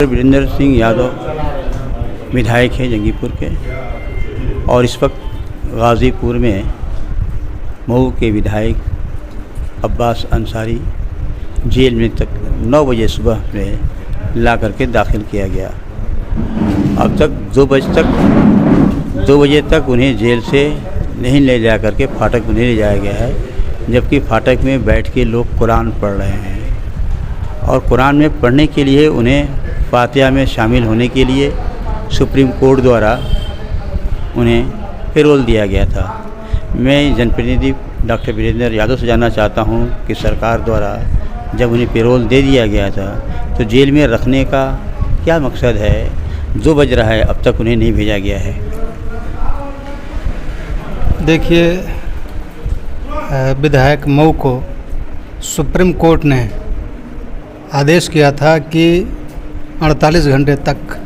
वीरेंद्र सिंह यादव विधायक है जंगीपुर के, और इस वक्त गाज़ीपुर में मऊ के विधायक अब्बास अंसारी जेल में तक 9 बजे सुबह में ला करके दाखिल किया गया। अब तक 2 बजे तक उन्हें जेल से नहीं ले जा करके फाटक में नहीं ले जाया गया है, जबकि फाटक में बैठ के लोग कुरान पढ़ रहे हैं। और कुरान में पढ़ने के लिए उन्हें फातिहा में शामिल होने के लिए सुप्रीम कोर्ट द्वारा उन्हें पैरोल दिया गया था। मैं जनप्रतिनिधि डॉक्टर वीरेंद्र यादव से जानना चाहता हूं कि सरकार द्वारा जब उन्हें पैरोल दे दिया गया था तो जेल में रखने का क्या मकसद है? 2 बज रहा है, अब तक उन्हें नहीं भेजा गया है। देखिए, विधायक मऊ को सुप्रीम कोर्ट ने आदेश किया था कि 48 घंटे तक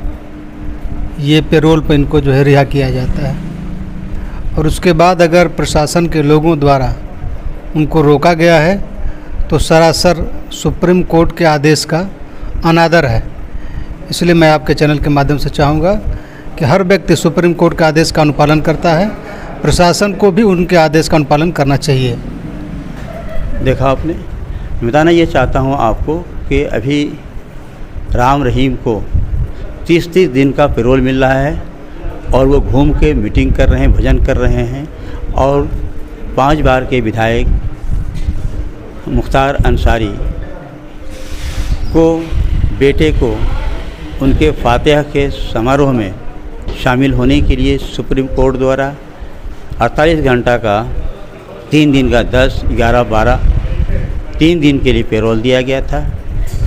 ये पैरोल पर इनको जो है रिहा किया जाता है, और उसके बाद अगर प्रशासन के लोगों द्वारा उनको रोका गया है तो सरासर सुप्रीम कोर्ट के आदेश का अनादर है। इसलिए मैं आपके चैनल के माध्यम से चाहूँगा कि हर व्यक्ति सुप्रीम कोर्ट के आदेश का अनुपालन करता है, प्रशासन को भी उनके आदेश का अनुपालन करना चाहिए। देखा आपने, बताना ये चाहता हूँ आपको कि अभी राम रहीम को 30 दिन का पैरोल मिल रहा है और वो घूम के मीटिंग कर रहे हैं, भजन कर रहे हैं, और 5 बार के विधायक मुख्तार अंसारी को बेटे को उनके फातिहा के समारोह में शामिल होने के लिए सुप्रीम कोर्ट द्वारा 48 घंटा का 3 दिन का 10, 11, 12 3 दिन के लिए पैरोल दिया गया था।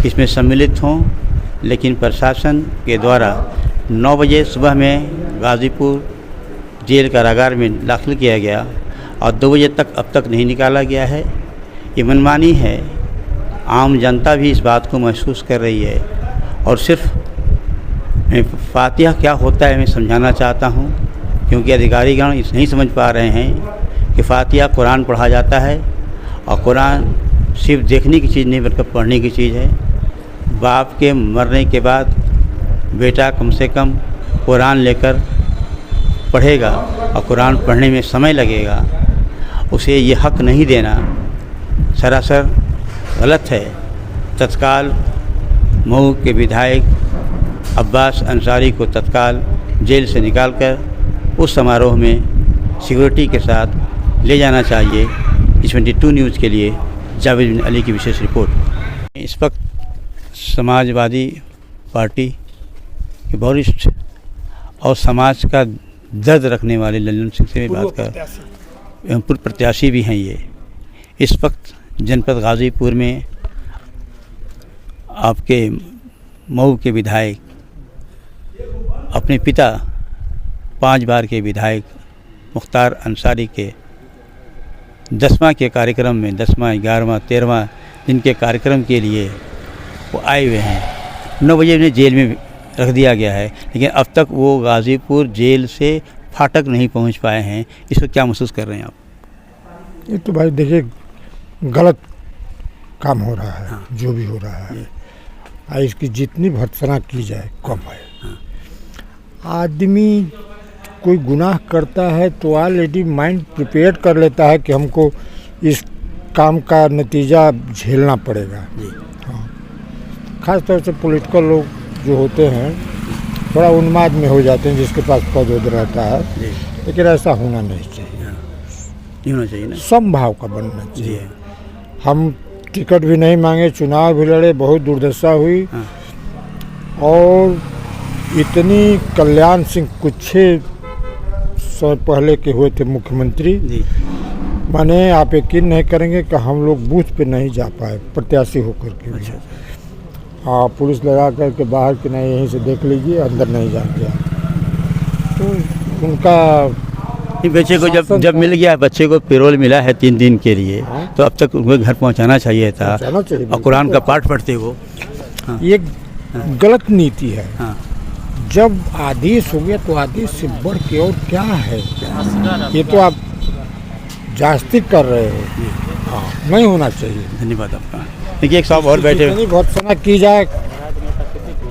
इसमें सम्मिलित हों, लेकिन प्रशासन के द्वारा 9 बजे सुबह में गाज़ीपुर जेल कारागार में दाखिल किया गया और 2 बजे तक अब तक नहीं निकाला गया है। ये मनमानी है। आम जनता भी इस बात को महसूस कर रही है, और सिर्फ फातिहा क्या होता है मैं समझाना चाहता हूँ, क्योंकि अधिकारीगण इस नहीं समझ पा रहे हैं कि फातिहा कुरान पढ़ा जाता है, और कुरान सिर्फ देखने की चीज़ नहीं बल्कि पढ़ने की चीज़ है। बाप के मरने के बाद बेटा कम से कम कुरान लेकर पढ़ेगा, और कुरान पढ़ने में समय लगेगा, उसे ये हक़ नहीं देना सरासर गलत है। तत्काल मऊ के विधायक अब्बास अंसारी को तत्काल जेल से निकालकर उस समारोह में सिक्योरिटी के साथ ले जाना चाहिए। 22 न्यूज़ के लिए जावेद बिन अली की विशेष रिपोर्ट। इस वक्त समाजवादी पार्टी के वरिष्ठ और समाज का दर्द रखने वाले लल्लन सिंह से बात कर पूर्व प्रत्याशी भी हैं। ये इस वक्त जनपद गाज़ीपुर में आपके मऊ के विधायक अपने पिता 5 बार के विधायक मुख्तार अंसारी के 10वां के कार्यक्रम में 10वां, 11वां, 13वां दिन के कार्यक्रम के लिए वो आए हुए हैं। 9 बजे उन्हें जेल में रख दिया गया है, लेकिन अब तक वो गाज़ीपुर जेल से फाटक नहीं पहुंच पाए हैं। इस पर क्या महसूस कर रहे हैं आप? ये तो भाई देखिए, गलत काम हो रहा है। हाँ। जो भी हो रहा है, इसकी जितनी भर्त्सना की जाए कम है। हाँ। आदमी कोई गुनाह करता है तो ऑलरेडी माइंड प्रिपेयर कर लेता है कि हमको इस काम का नतीजा झेलना पड़ेगा। हाँ। खास तौर से पॉलिटिकल लोग जो होते हैं थोड़ा उन्माद में हो जाते हैं, जिसके पास पद रहता है, लेकिन ऐसा होना नहीं चाहिए। नहीं होना चाहिए ना, समभाव का बनना चाहिए। हम टिकट भी नहीं मांगे, चुनाव भी लड़े, बहुत दुर्दशा हुई। हाँ। और इतनी कल्याण सिंह कुछ समय पहले के हुए थे मुख्यमंत्री, माने आप यकीन नहीं करेंगे कि हम लोग बूथ पे नहीं जा पाए प्रत्याशी होकर के। अच्छा। हाँ, पुलिस लगा कर के बाहर कि नहीं यहीं से देख लीजिए, अंदर नहीं जा गया। तो उनका बच्चे को जब मिल गया, बच्चे को पैरोल मिला है 3 दिन के लिए। हाँ? तो अब तक उनको घर पहुंचाना चाहिए था, और कुरान का पाठ पढ़ते वो। हाँ। ये गलत नीति है। हाँ। जब आदेश हो गया तो आदेश से बढ़ के और क्या है? ये तो आप जास्ती कर रहे हो। हाँ, नहीं होना चाहिए। धन्यवाद आपका। देखिए, एक साहब और बैठे, भर्त्सना की जाए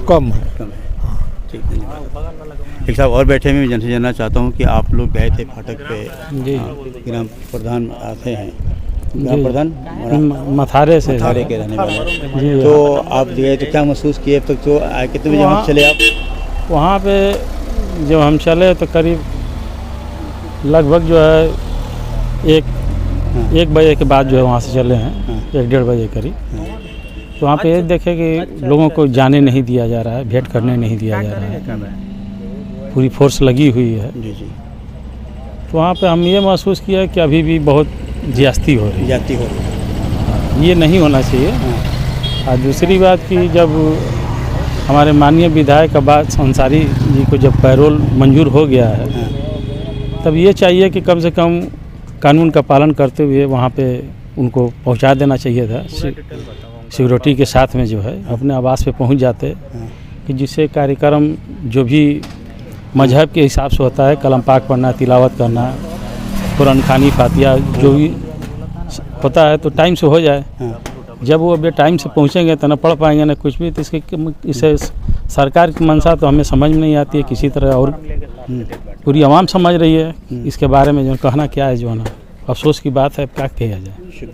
कम है। कम है। ठीक, धन्यवाद। एक साहब और बैठे हैं, मैं जनसे जानना चाहता हूँ कि आप लोग गए थे फाटक पे, जी। ग्राम प्रधान आते हैं, जी। ग्राम प्रधान मथारे से मथारे के रहने वाले, जी। तो आप गए तो क्या महसूस किए? अब तक तो आए कितने बजे वहाँ चले आप? वहाँ पे जब हम चले तो करीब लगभग जो है एक बजे के बाद जो है वहाँ से चले हैं, 1-1:30 बजे करीब। तो वहाँ पे ये देखे कि लोगों को जाने नहीं दिया जा रहा है, भेंट करने नहीं दिया जा रहा है, पूरी फोर्स लगी हुई है। जी जी। तो वहाँ पे हम ये महसूस किया कि अभी भी बहुत ज्यादती हो रही है, जाती हो रही है। ये नहीं होना चाहिए। और दूसरी बात कि जब हमारे माननीय विधायक अब्बास अंसारी जी को जब पैरोल मंजूर हो गया है, तब ये चाहिए कि कम से कम कानून का पालन करते हुए वहाँ पे उनको पहुँचा देना चाहिए था। सिक्योरिटी के साथ में जो है अपने आवास पे पहुँच जाते, कि जिससे कार्यक्रम जो भी मजहब के हिसाब से होता है, कलम पाक पढ़ना, तिलावत करना, कुरान खानी, फातिया जो भी होता है, तो टाइम से हो जाए। जब वो अब टाइम से पहुँचेंगे तो न पढ़ पाएंगे न कुछ भी। तो इसे सरकार की मंशा तो हमें समझ में नहीं आती है किसी तरह, और पूरी आवाम समझ रही है। इसके बारे में जो कहना क्या है, जो है ना, अफसोस की बात है, क्या किया जाए।